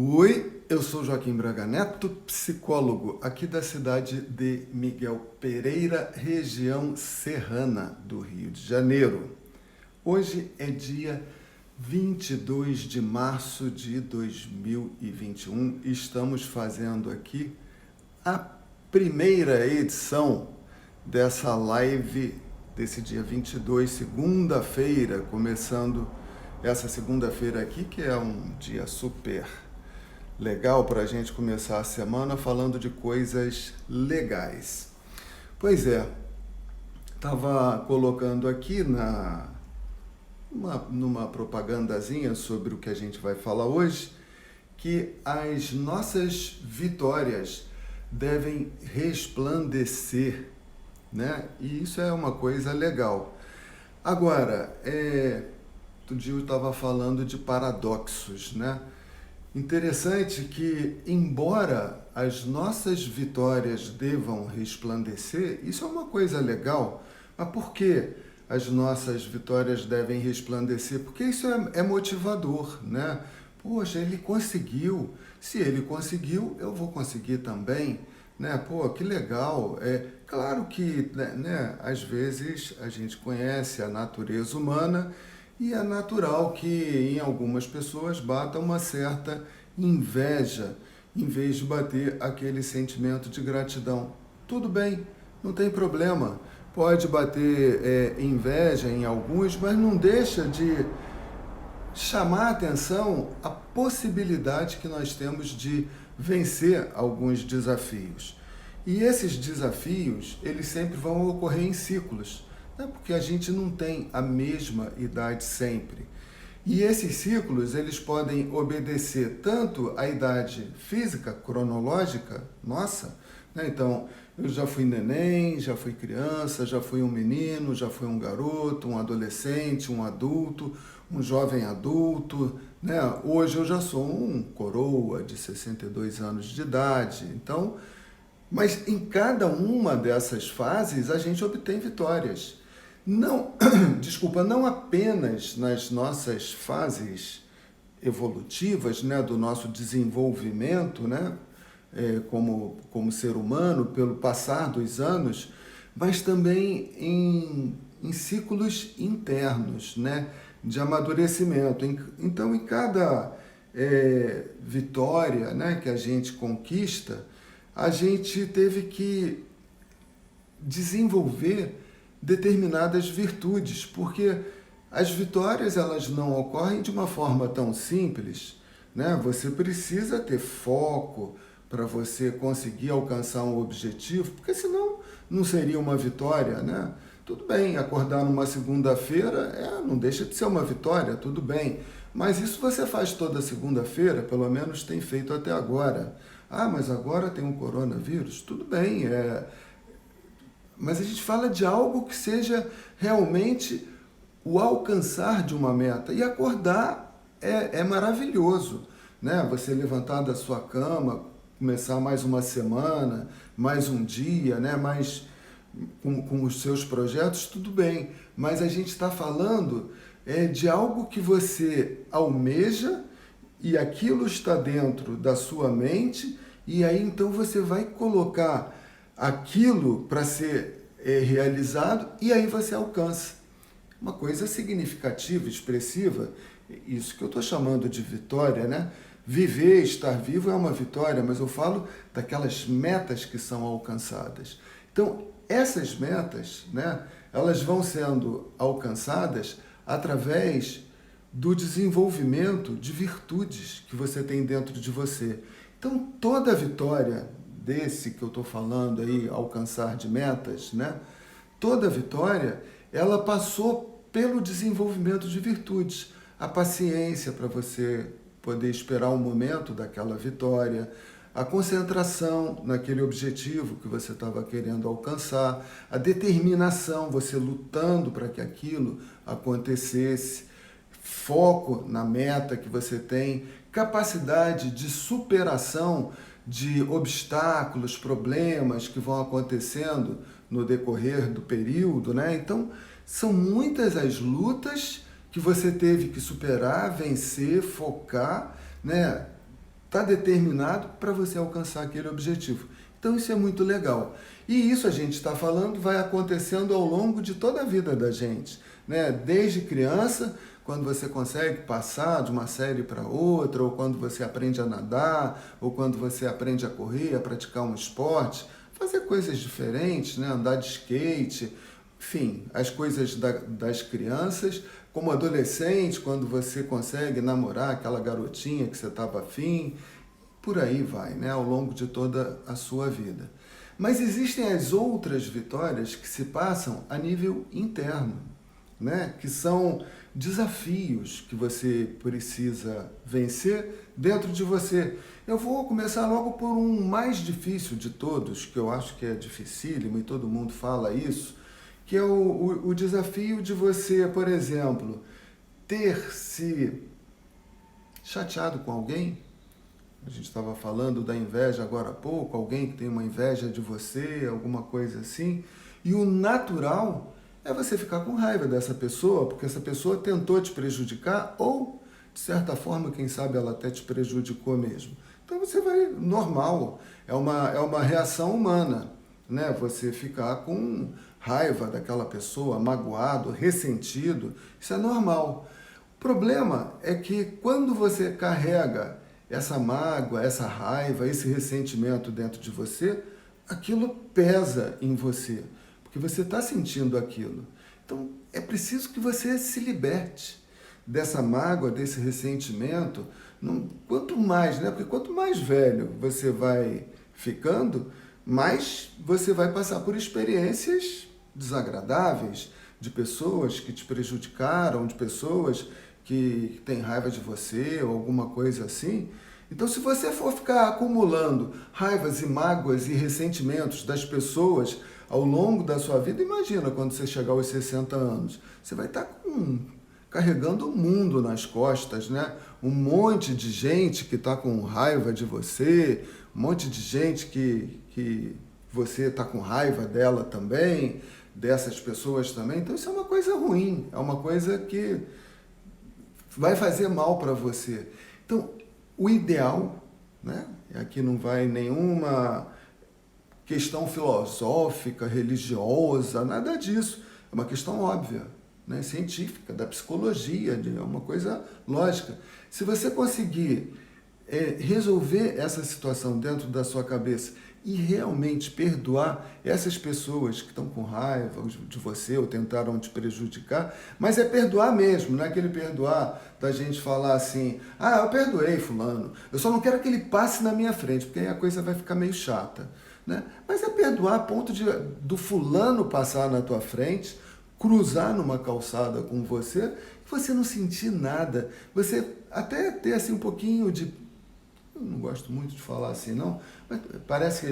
Oi, eu sou Joaquim Braga Neto, psicólogo aqui da cidade de Miguel Pereira, região serrana do Rio de Janeiro. Hoje é dia 22 de março de 2021 e estamos fazendo aqui a primeira edição dessa live desse dia 22, segunda-feira, começando essa segunda-feira aqui, que é um dia super legal para a gente começar a semana falando de coisas legais. Pois é, estava colocando aqui numa propagandazinha sobre o que a gente vai falar hoje, que as nossas vitórias devem resplandecer, né? E isso é uma coisa legal. Agora, outro dia eu estava falando de paradoxos, né? Interessante que, embora as nossas vitórias devam resplandecer, isso é uma coisa legal, mas por que as nossas vitórias devem resplandecer? Porque isso é motivador, né? Poxa, ele conseguiu, se ele conseguiu, eu vou conseguir também, né? Pô, que legal. É claro que, né, às vezes a gente conhece a natureza humana e é natural que em algumas pessoas bata uma certa inveja, em vez de bater aquele sentimento de gratidão. Tudo bem, não tem problema. Pode bater inveja em alguns, mas não deixa de chamar a atenção a possibilidade que nós temos de vencer alguns desafios. E esses desafios, eles sempre vão ocorrer em ciclos, né? Porque a gente não tem a mesma idade sempre. E esses ciclos, eles podem obedecer tanto à idade física, cronológica, nossa, né? Então, eu já fui neném, já fui criança, já fui um menino, já fui um garoto, um adolescente, um adulto, um jovem adulto, né? Hoje eu já sou um coroa de 62 anos de idade. Então, mas em cada uma dessas fases a gente obtém vitórias. Não, desculpa, não apenas nas nossas fases evolutivas, né, do nosso desenvolvimento, né, como ser humano, pelo passar dos anos, mas também em ciclos internos, né, de amadurecimento. Então, em cada vitória, né, que a gente conquista, a gente teve que desenvolver determinadas virtudes, porque as vitórias elas não ocorrem de uma forma tão simples, né? Você precisa ter foco para você conseguir alcançar um objetivo, porque senão não seria uma vitória, né? Tudo bem, acordar numa segunda-feira não deixa de ser uma vitória, tudo bem, mas isso você faz toda segunda-feira, pelo menos tem feito até agora. Ah, mas agora tem um coronavírus, tudo bem, mas a gente fala de algo que seja realmente o alcançar de uma meta. E acordar é maravilhoso, né? Você levantar da sua cama, começar mais uma semana, mais um dia, né? Mais com os seus projetos, tudo bem. Mas a gente está falando de algo que você almeja e aquilo está dentro da sua mente e aí então você vai colocar aquilo para ser realizado e aí você alcança. Uma coisa significativa, expressiva, isso que eu estou chamando de vitória, né? Viver, estar vivo é uma vitória, mas eu falo daquelas metas que são alcançadas. Então, essas metas, né, elas vão sendo alcançadas através do desenvolvimento de virtudes que você tem dentro de você. Então, toda vitória desse que eu estou falando aí, alcançar de metas, né? Toda vitória, ela passou pelo desenvolvimento de virtudes. A paciência para você poder esperar o momento daquela vitória, a concentração naquele objetivo que você estava querendo alcançar, a determinação, você lutando para que aquilo acontecesse, foco na meta que você tem, capacidade de superação de obstáculos, problemas que vão acontecendo no decorrer do período, né? Então, são muitas as lutas que você teve que superar, vencer, focar, né? está determinado para você alcançar aquele objetivo. Então isso é muito legal. E isso a gente está falando vai acontecendo ao longo de toda a vida da gente, né? Desde criança, quando você consegue passar de uma série para outra, ou quando você aprende a nadar, ou quando você aprende a correr, a praticar um esporte, fazer coisas diferentes, né? Andar de skate, enfim, as coisas das crianças, como adolescente, quando você consegue namorar aquela garotinha que você estava afim, por aí vai, né? Ao longo de toda a sua vida. Mas existem as outras vitórias que se passam a nível interno, né? Que são desafios que você precisa vencer dentro de você. Eu vou começar logo por um mais difícil de todos, que eu acho que é dificílimo e todo mundo fala isso, que é o desafio de você, por exemplo, ter se chateado com alguém. A gente estava falando da inveja agora há pouco, alguém que tem uma inveja de você, alguma coisa assim. E o natural é você ficar com raiva dessa pessoa, porque essa pessoa tentou te prejudicar ou, de certa forma, quem sabe ela até te prejudicou mesmo. Então você vai, normal, é uma reação humana, né? Você ficar com raiva daquela pessoa, magoado, ressentido, isso é normal. O problema é que quando você carrega essa mágoa, essa raiva, esse ressentimento dentro de você, aquilo pesa em você, porque você está sentindo aquilo. Então, é preciso que você se liberte dessa mágoa, desse ressentimento. Quanto mais, né? Porque quanto mais velho você vai ficando, mais você vai passar por experiências desagradáveis, de pessoas que te prejudicaram, de pessoas que têm raiva de você ou alguma coisa assim. Então, se você for ficar acumulando raivas e mágoas e ressentimentos das pessoas ao longo da sua vida, imagina quando você chegar aos 60 anos. Você vai estar carregando o mundo nas costas, né? Um monte de gente que está com raiva de você, um monte de gente que você está com raiva dela também, dessas pessoas também. Então isso é uma coisa ruim, é uma coisa que vai fazer mal para você. Então, o ideal, né? Aqui não vai nenhuma questão filosófica, religiosa, nada disso. É uma questão óbvia, né? Científica, da psicologia, é uma coisa lógica. Se você conseguir resolver essa situação dentro da sua cabeça e realmente perdoar essas pessoas que estão com raiva de você ou tentaram te prejudicar, mas é perdoar mesmo, não é aquele perdoar da gente falar assim, ah, eu perdoei fulano, eu só não quero que ele passe na minha frente, porque aí a coisa vai ficar meio chata, né? Mas é perdoar a ponto do fulano passar na tua frente, cruzar numa calçada com você, e você não sentir nada, você até ter assim um pouquinho de, eu não gosto muito de falar assim, não, mas parece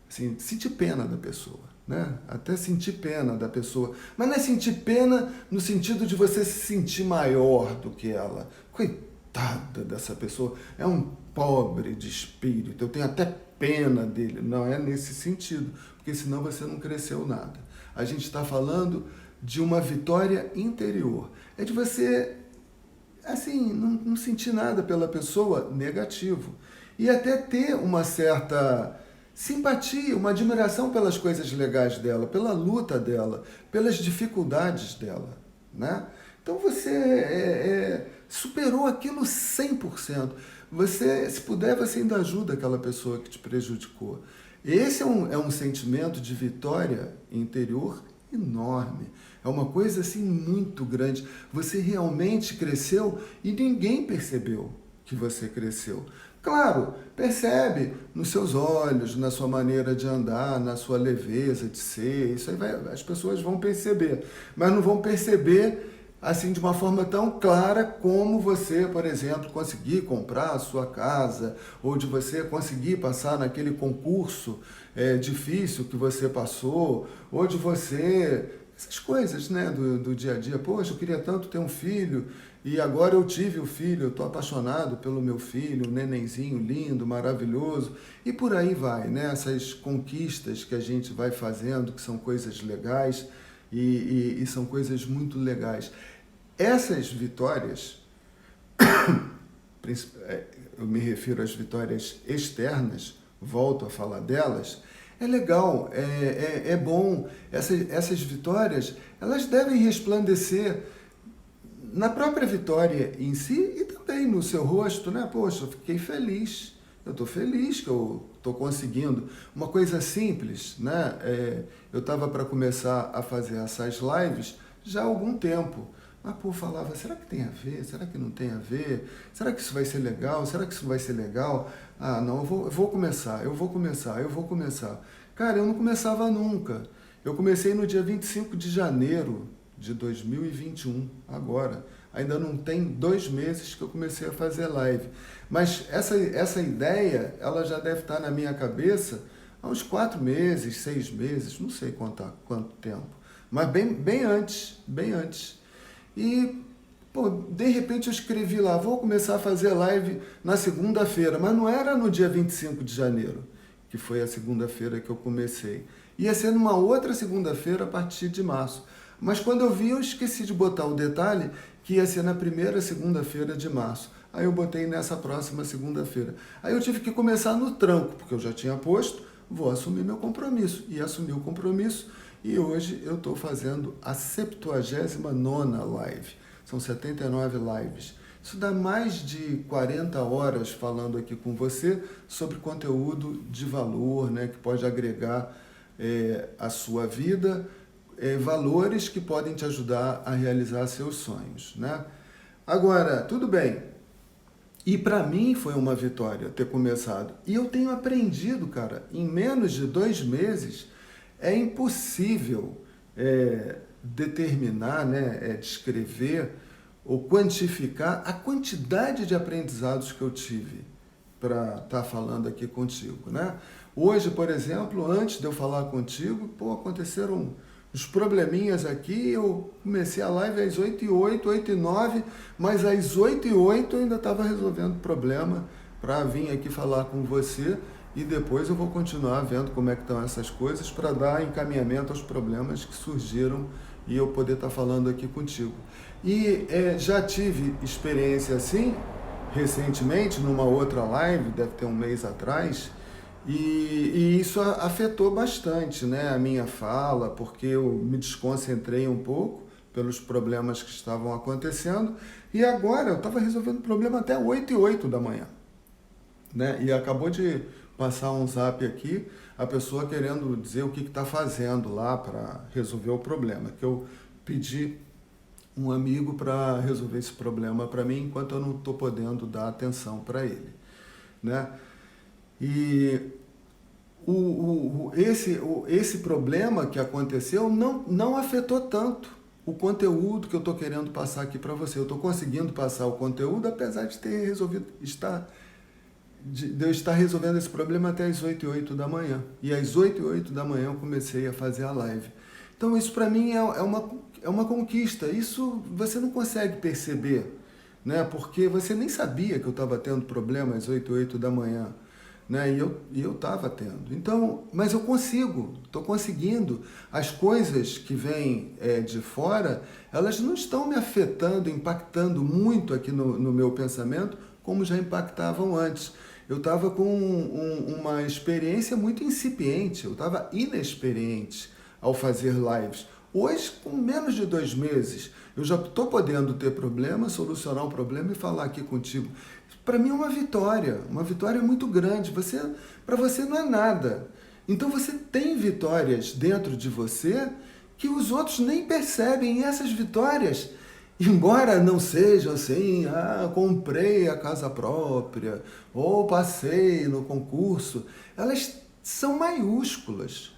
assim, sentir pena da pessoa, né? Até sentir pena da pessoa. Mas não é sentir pena no sentido de você se sentir maior do que ela. Coitada dessa pessoa, é um pobre de espírito, eu tenho até pena dele. Não é nesse sentido, porque senão você não cresceu nada. A gente está falando de uma vitória interior. É de você assim, não sentir nada pela pessoa negativo. E até ter uma certa simpatia, uma admiração pelas coisas legais dela, pela luta dela, pelas dificuldades dela, né? Então você superou aquilo 100%. Você, se puder, você ainda ajuda aquela pessoa que te prejudicou. Esse é um sentimento de vitória interior enorme. É uma coisa assim muito grande. Você realmente cresceu e ninguém percebeu que você cresceu. Claro, percebe nos seus olhos, na sua maneira de andar, na sua leveza de ser. Isso aí as pessoas vão perceber, mas não vão perceber assim de uma forma tão clara como você, por exemplo, conseguir comprar a sua casa, ou de você conseguir passar naquele concurso difícil que você passou, ou de você, essas coisas, né, do dia a dia. Poxa, eu queria tanto ter um filho, e agora eu tive o filho, eu estou apaixonado pelo meu filho, um nenenzinho lindo, maravilhoso, e por aí vai, né, essas conquistas que a gente vai fazendo, que são coisas legais, e são coisas muito legais. Essas vitórias eu me refiro às vitórias externas, volto a falar delas, é legal, é bom. Essas vitórias, elas devem resplandecer na própria vitória em si e também no seu rosto, né? Poxa, eu fiquei feliz, eu estou feliz que eu estou conseguindo. Uma coisa simples, né? Eu estava para começar a fazer essas lives já há algum tempo. Mas, pô, falava, será que tem a ver? Será que não tem a ver? Será que isso vai ser legal? Será que isso não vai ser legal? Ah, não, eu vou começar. Cara, eu não começava nunca. Eu comecei no dia 25 de janeiro de 2021, agora. Ainda não tem 2 meses que eu comecei a fazer live. Mas essa ideia, ela já deve estar na minha cabeça há uns 4 meses, 6 meses, não sei contar quanto tempo. Mas bem antes, bem antes. E, pô, de repente eu escrevi lá, vou começar a fazer live na segunda-feira, mas não era no dia 25 de janeiro, que foi a segunda-feira que eu comecei. Ia ser numa outra segunda-feira a partir de março. Mas quando eu vi, eu esqueci de botar o detalhe que ia ser na primeira segunda-feira de março. Aí eu botei nessa próxima segunda-feira. Aí eu tive que começar no tranco, porque eu já tinha posto, vou assumir meu compromisso. E assumi o compromisso. E hoje eu estou fazendo a 79ª live. São 79 lives. Isso dá mais de 40 horas falando aqui com você sobre conteúdo de valor, né, que pode agregar a sua vida, valores que podem te ajudar a realizar seus sonhos, né? Agora, tudo bem. E para mim foi uma vitória ter começado. E eu tenho aprendido, cara, em menos de 2 meses, é impossível determinar, né, descrever ou quantificar a quantidade de aprendizados que eu tive para estar falando aqui contigo, né? Hoje, por exemplo, antes de eu falar contigo, pô, aconteceram uns probleminhas aqui, eu comecei a live às 8h08, 8h09, mas às 8h08 eu ainda estava resolvendo problema para vir aqui falar com você e depois eu vou continuar vendo como é que estão essas coisas para dar encaminhamento aos problemas que surgiram e eu poder estar falando aqui contigo. E já tive experiência assim, recentemente, numa outra live, deve ter um mês atrás, e isso afetou bastante, né, a minha fala, porque eu me desconcentrei um pouco pelos problemas que estavam acontecendo, e agora eu estava resolvendo o problema até 8h08 da manhã, né, e acabou de passar um zap aqui, a pessoa querendo dizer o que está fazendo lá para resolver o problema, que eu pedi um amigo para resolver esse problema para mim, enquanto eu não estou podendo dar atenção para ele, né? E esse problema que aconteceu não afetou tanto o conteúdo que eu estou querendo passar aqui para você. Eu estou conseguindo passar o conteúdo, apesar de ter resolvido de eu estar resolvendo esse problema até às 8h08 da manhã. E às 8h08 da manhã eu comecei a fazer a live. Então isso para mim é uma conquista. Isso você não consegue perceber, né? Porque você nem sabia que eu estava tendo problema às 8h08 da manhã, né? E eu estava tendo. Então, mas eu estou conseguindo. As coisas que vêm de fora, elas não estão me afetando, impactando muito aqui no meu pensamento, como já impactavam antes. Eu estava com uma experiência muito incipiente, eu estava inexperiente ao fazer lives. Hoje, com menos de 2 meses, eu já estou podendo ter problema, solucionar o problema e falar aqui contigo. Para mim é uma vitória muito grande. Para você não é nada. Então você tem vitórias dentro de você que os outros nem percebem. E essas vitórias, embora não sejam assim, comprei a casa própria, ou passei no concurso, elas são maiúsculas.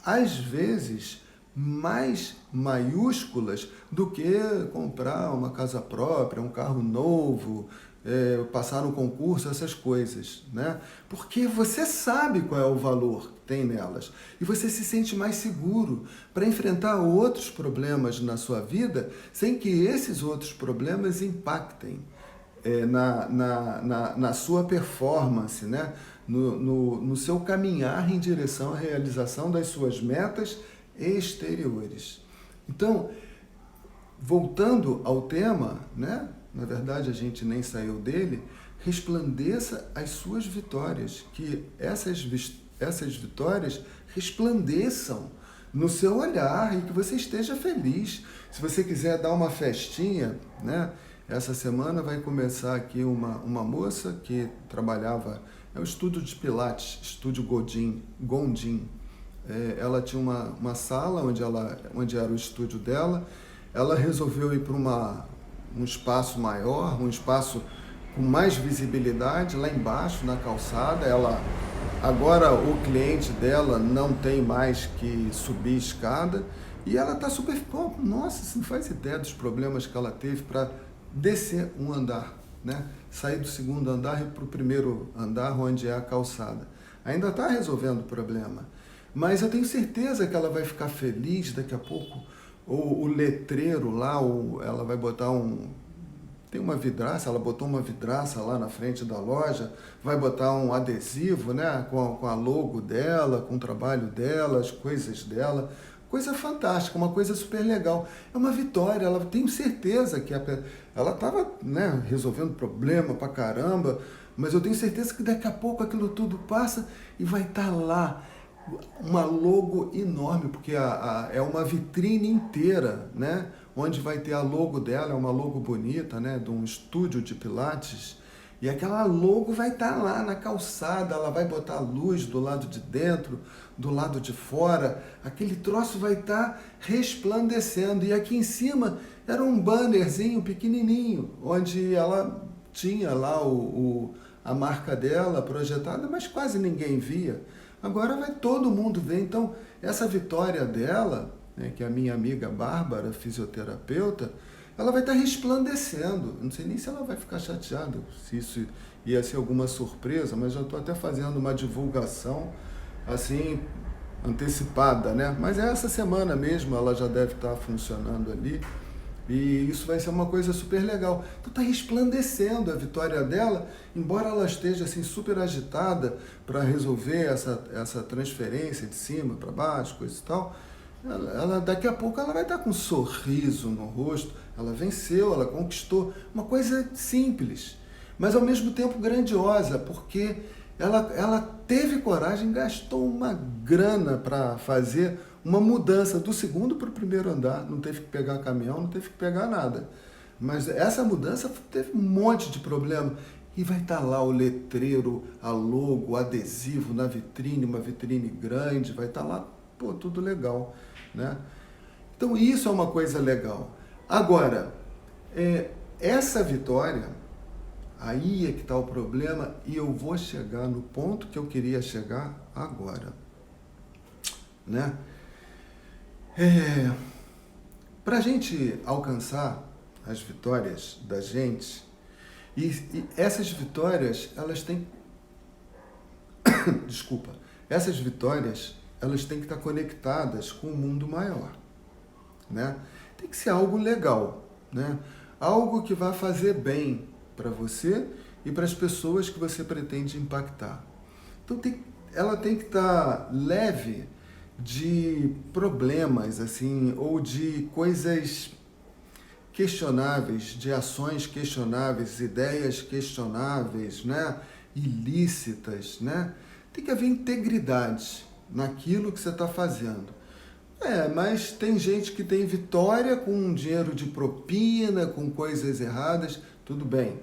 Às vezes, mais maiúsculas do que comprar uma casa própria, um carro novo, passar no concurso, essas coisas, né? Porque você sabe qual é o valor que tem nelas e você se sente mais seguro para enfrentar outros problemas na sua vida sem que esses outros problemas impactem na sua performance, né? No seu caminhar em direção à realização das suas metas exteriores. Então, voltando ao tema, né? Na verdade a gente nem saiu dele, resplandeça as suas vitórias, que essas vitórias resplandeçam no seu olhar e que você esteja feliz. Se você quiser dar uma festinha, né? Essa semana vai começar aqui uma moça que trabalhava, é o estúdio de Pilates, estúdio Gondim. Ela tinha uma sala onde era o estúdio dela. Ela resolveu ir para um espaço maior, um espaço com mais visibilidade, lá embaixo na calçada. Agora o cliente dela não tem mais que subir escada e ela está super... Nossa, você não faz ideia dos problemas que ela teve para descer um andar, né? Sair do segundo andar e ir para o primeiro andar, onde é a calçada. Ainda está resolvendo o problema, mas eu tenho certeza que ela vai ficar feliz daqui a pouco. O letreiro lá, ela vai botar tem uma vidraça, ela botou uma vidraça lá na frente da loja, vai botar um adesivo, né, com a logo dela, com o trabalho dela, as coisas dela. Coisa fantástica, uma coisa super legal. É uma vitória, ela tenho certeza que ela estava, né, resolvendo problema pra caramba, mas eu tenho certeza que daqui a pouco aquilo tudo passa e vai estar lá uma logo enorme, porque é uma vitrine inteira, né, onde vai ter a logo dela, é uma logo bonita, né, de um estúdio de Pilates. E aquela logo vai estar lá na calçada, ela vai botar luz do lado de dentro, do lado de fora, aquele troço vai estar resplandecendo. E aqui em cima era um bannerzinho pequenininho, onde ela tinha lá a marca dela projetada, mas quase ninguém via. Agora vai todo mundo ver. Então, essa vitória dela, né, que é a minha amiga Bárbara, fisioterapeuta, ela vai estar resplandecendo. Não sei nem se ela vai ficar chateada, se isso ia ser alguma surpresa, mas já estou até fazendo uma divulgação assim, antecipada, né? Mas essa semana mesmo ela já deve estar funcionando ali e isso vai ser uma coisa super legal. Então está resplandecendo a vitória dela, embora ela esteja assim super agitada para resolver essa transferência de cima para baixo, coisa e tal. Daqui a pouco ela vai estar com um sorriso no rosto. Ela venceu, ela conquistou uma coisa simples, mas ao mesmo tempo grandiosa, porque ela teve coragem, gastou uma grana para fazer uma mudança do segundo para o primeiro andar. Não teve que pegar caminhão, não teve que pegar nada. Mas essa mudança teve um monte de problema. E vai estar lá o letreiro, a logo, o adesivo na vitrine, uma vitrine grande, vai estar lá, pô, tudo legal, né? Então isso é uma coisa legal. Agora, essa vitória, aí é que está o problema, e eu vou chegar no ponto que eu queria chegar agora, né? Para a gente alcançar as vitórias da gente, e essas vitórias, elas têm... Desculpa. Essas vitórias, elas têm que estar conectadas com o mundo maior, né? Tem que ser algo legal, né? Algo que vai fazer bem para você e para as pessoas que você pretende impactar. Então ela tem que estar leve de problemas, assim, ou de coisas questionáveis, de ações questionáveis, ideias questionáveis, né? Ilícitas, né? Tem que haver integridade naquilo que você está fazendo. Mas tem gente que tem vitória com dinheiro de propina, com coisas erradas, tudo bem.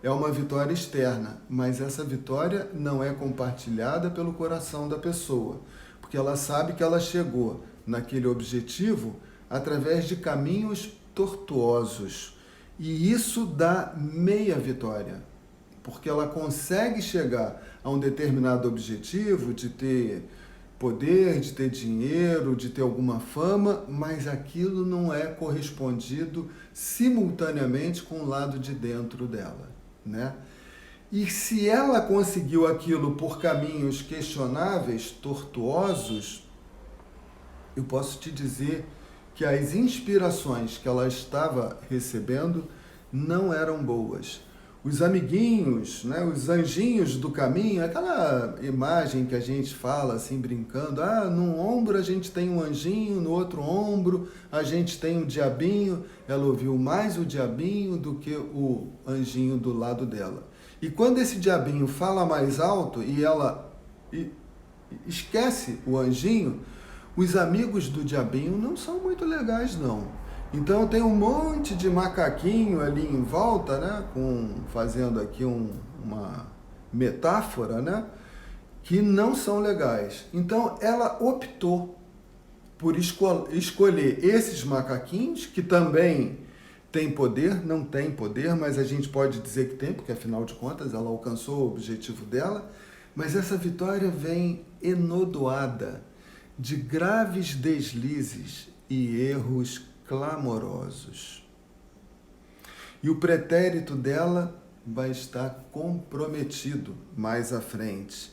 É uma vitória externa, mas essa vitória não é compartilhada pelo coração da pessoa, porque ela sabe que ela chegou naquele objetivo através de caminhos tortuosos. E isso dá meia vitória, porque ela consegue chegar a um determinado objetivo de ter poder, de ter dinheiro, de ter alguma fama, mas aquilo não é correspondido simultaneamente com o lado de dentro dela, né? E se ela conseguiu aquilo por caminhos questionáveis, tortuosos, eu posso te dizer que as inspirações que ela estava recebendo não eram boas. Os amiguinhos, né, os anjinhos do caminho, aquela imagem que a gente fala assim brincando, num ombro a gente tem um anjinho, no outro ombro a gente tem um diabinho. Ela ouviu mais o diabinho do que o anjinho do lado dela. E quando esse diabinho fala mais alto e ela esquece o anjinho, os amigos do diabinho não são muito legais, não. Então tem um monte de macaquinho ali em volta, né? Fazendo aqui uma metáfora, né? Que não são legais. Então ela optou por escolher esses macaquinhos, que também têm poder, não tem poder, mas a gente pode dizer que tem, porque afinal de contas ela alcançou o objetivo dela, mas essa vitória vem enodoada de graves deslizes e erros clamorosos. E o pretérito dela vai estar comprometido mais à frente.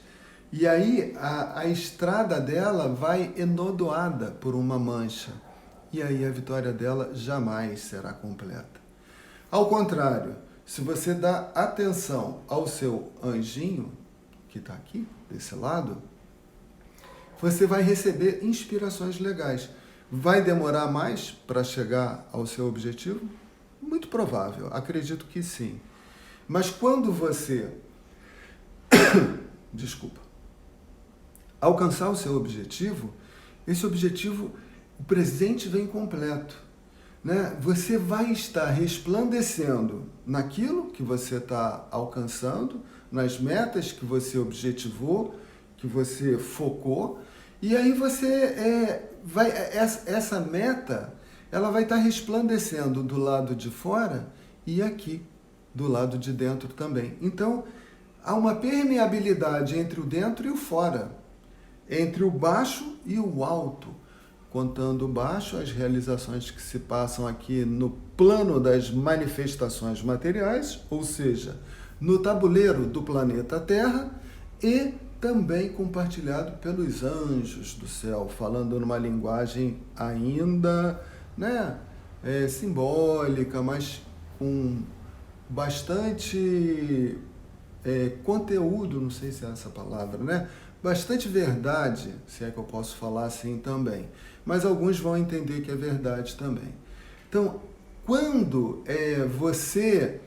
E aí a estrada dela vai enodoada por uma mancha. E aí a vitória dela jamais será completa. Ao contrário, se você dá atenção ao seu anjinho, que está aqui, desse lado, você vai receber inspirações legais. Vai demorar mais para chegar ao seu objetivo? Muito provável, acredito que sim. Mas quando você, desculpa, alcançar o seu objetivo, esse objetivo, o presente vem completo, né? Você vai estar resplandecendo naquilo que você está alcançando, nas metas que você objetivou, que você focou, e aí essa meta, ela vai estar resplandecendo do lado de fora e aqui, do lado de dentro também. Então, há uma permeabilidade entre o dentro e o fora, entre o baixo e o alto. Contando baixo, as realizações que se passam aqui no plano das manifestações materiais, ou seja, no tabuleiro do planeta Terra, e também compartilhado pelos anjos do céu, falando numa linguagem ainda, né, simbólica, mas com bastante conteúdo, não sei se é essa palavra, né? Bastante verdade, se é que eu posso falar assim também. Mas alguns vão entender que é verdade também. Então, quando você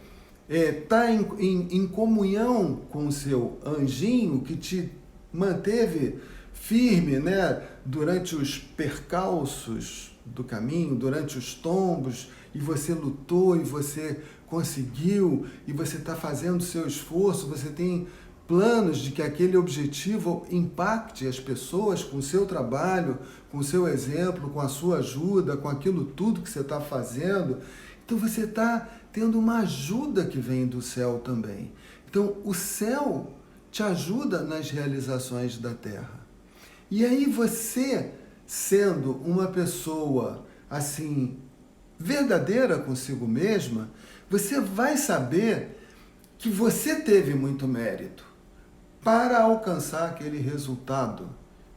está em comunhão com o seu anjinho, que te manteve firme, né, durante os percalços do caminho, durante os tombos, e você lutou, e você conseguiu, e você está fazendo o seu esforço, você tem planos de que aquele objetivo impacte as pessoas com o seu trabalho, com o seu exemplo, com a sua ajuda, com aquilo tudo que você está fazendo. Então você está tendo uma ajuda que vem do céu também. Então o céu te ajuda nas realizações da terra. E aí você, sendo uma pessoa assim, verdadeira consigo mesma, você vai saber que você teve muito mérito para alcançar aquele resultado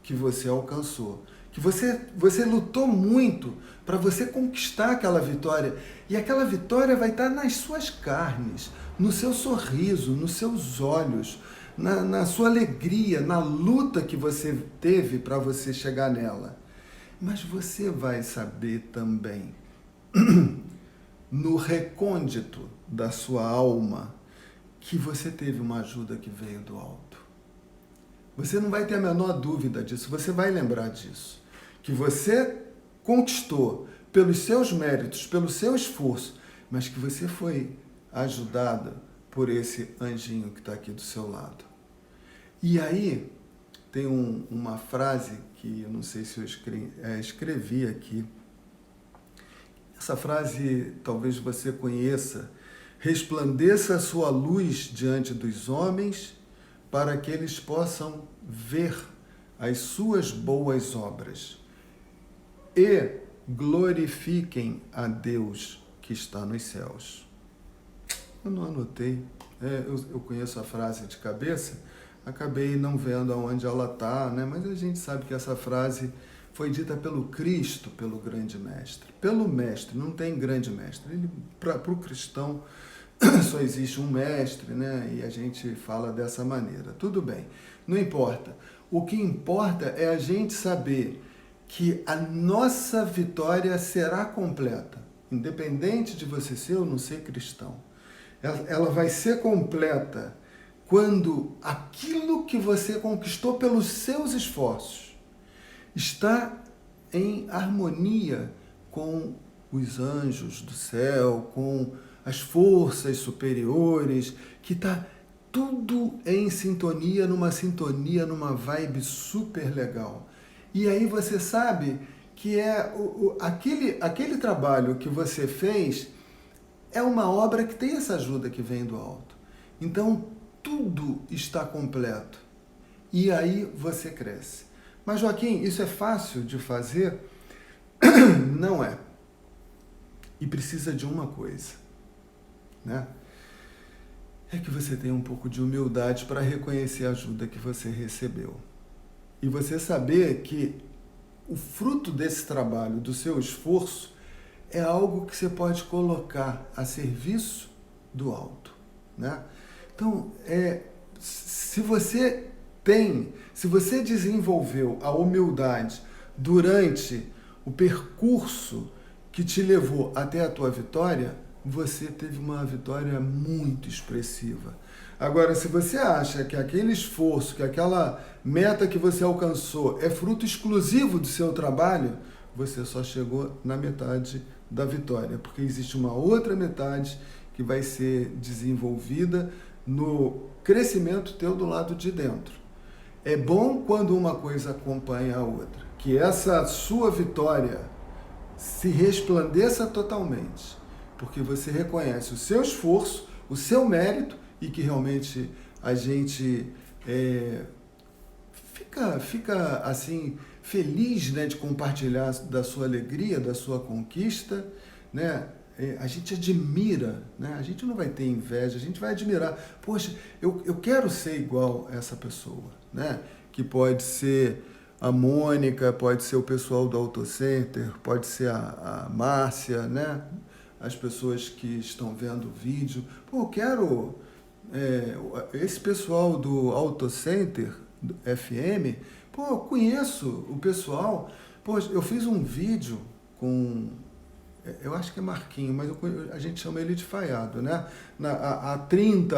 que você alcançou. Que você lutou muito para você conquistar aquela vitória. E aquela vitória vai estar nas suas carnes, no seu sorriso, nos seus olhos, na sua alegria, na luta que você teve para você chegar nela. Mas você vai saber também, no recôndito da sua alma, que você teve uma ajuda que veio do alto. Você não vai ter a menor dúvida disso, você vai lembrar disso. Que você conquistou pelos seus méritos, pelo seu esforço, mas que você foi ajudada por esse anjinho que está aqui do seu lado. E aí, tem uma frase que eu não sei se eu escrevi aqui. Essa frase talvez você conheça. Resplandeça a sua luz diante dos homens, para que eles possam ver as suas boas obras e glorifiquem a Deus que está nos céus. Eu não anotei, eu conheço a frase de cabeça, acabei não vendo aonde ela está, né? Mas a gente sabe que essa frase foi dita pelo Cristo, pelo grande mestre. Pelo mestre, não tem grande mestre. Para o cristão só existe um mestre, né? E a gente fala dessa maneira. Tudo bem, não importa. O que importa é a gente saber que a nossa vitória será completa, independente de você ser ou não ser cristão. ela vai ser completa quando aquilo que você conquistou pelos seus esforços está em harmonia com os anjos do céu, com as forças superiores, que está tudo em sintonia, numa vibe super legal. E aí você sabe que aquele trabalho que você fez é uma obra que tem essa ajuda que vem do alto. Então, tudo está completo. E aí você cresce. Mas, Joaquim, isso é fácil de fazer? Não é. E precisa de uma coisa, né? É que você tenha um pouco de humildade para reconhecer a ajuda que você recebeu. E você saber que o fruto desse trabalho, do seu esforço, é algo que você pode colocar a serviço do alto, né? Então, se você desenvolveu a humildade durante o percurso que te levou até a tua vitória, você teve uma vitória muito expressiva. Agora, se você acha que aquele esforço, que aquela meta que você alcançou é fruto exclusivo do seu trabalho, você só chegou na metade da vitória, porque existe uma outra metade que vai ser desenvolvida no crescimento teu do lado de dentro. É bom quando uma coisa acompanha a outra, que essa sua vitória se resplandeça totalmente, porque você reconhece o seu esforço, o seu mérito e que realmente a gente fica assim feliz, né, de compartilhar da sua alegria, da sua conquista, né? A gente admira, né? A gente não vai ter inveja, a gente vai admirar. Poxa, eu quero ser igual a essa pessoa, né? Que pode ser a Mônica, pode ser o pessoal do AutoCenter, pode ser a Márcia, né? As pessoas que estão vendo o vídeo. Pô, eu quero... esse pessoal do AutoCenter, do FM, pô, eu conheço o pessoal. Pô, eu fiz um vídeo com... Eu acho que é Marquinho, mas a gente chama ele de Faiado, né? Há 30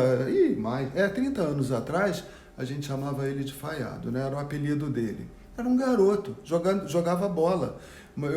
anos atrás, a gente chamava ele de Faiado, né? Era o apelido dele. Era um garoto, jogava bola.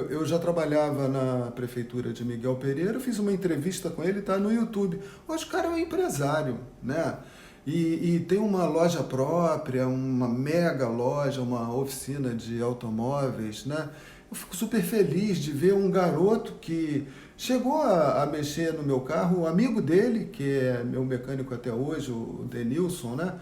Eu já trabalhava na prefeitura de Miguel Pereira, fiz uma entrevista com ele, tá no YouTube. Hoje o cara é um empresário, né? E tem uma loja própria, uma mega loja, uma oficina de automóveis, né? Eu fico super feliz de ver um garoto que chegou a mexer no meu carro, um amigo dele, que é meu mecânico até hoje, o Denilson, né?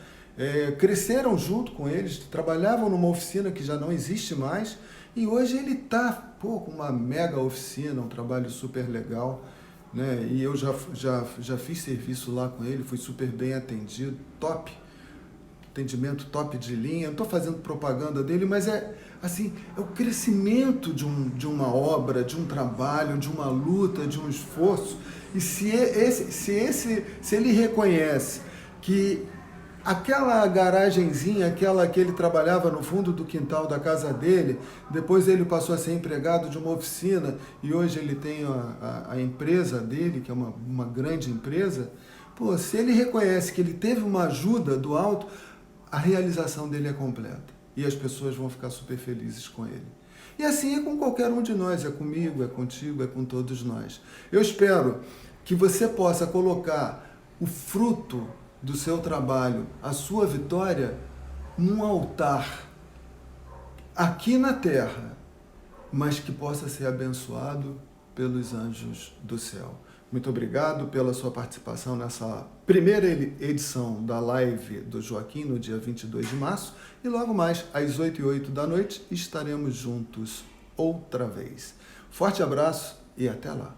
Cresceram junto com eles, trabalhavam numa oficina que já não existe mais, e hoje ele está com uma mega oficina, um trabalho super legal, né? E eu já fiz serviço lá com ele, fui super bem atendido, top, atendimento top de linha. Não estou fazendo propaganda dele, mas é o crescimento de uma obra, de um trabalho, de uma luta, de um esforço. E se ele reconhece que aquela garagenzinha, aquela que ele trabalhava no fundo do quintal da casa dele, depois ele passou a ser empregado de uma oficina e hoje ele tem a empresa dele, que é uma grande empresa. Pô, se ele reconhece que ele teve uma ajuda do alto, a realização dele é completa e as pessoas vão ficar super felizes com ele. E assim é com qualquer um de nós, é comigo, é contigo, é com todos nós. Eu espero que você possa colocar o fruto do seu trabalho, a sua vitória, num altar aqui na terra, mas que possa ser abençoado pelos anjos do céu. Muito obrigado pela sua participação nessa primeira edição da live do Joaquim, no dia 22 de março. E logo mais, às 8h08 da noite, estaremos juntos outra vez. Forte abraço e até lá.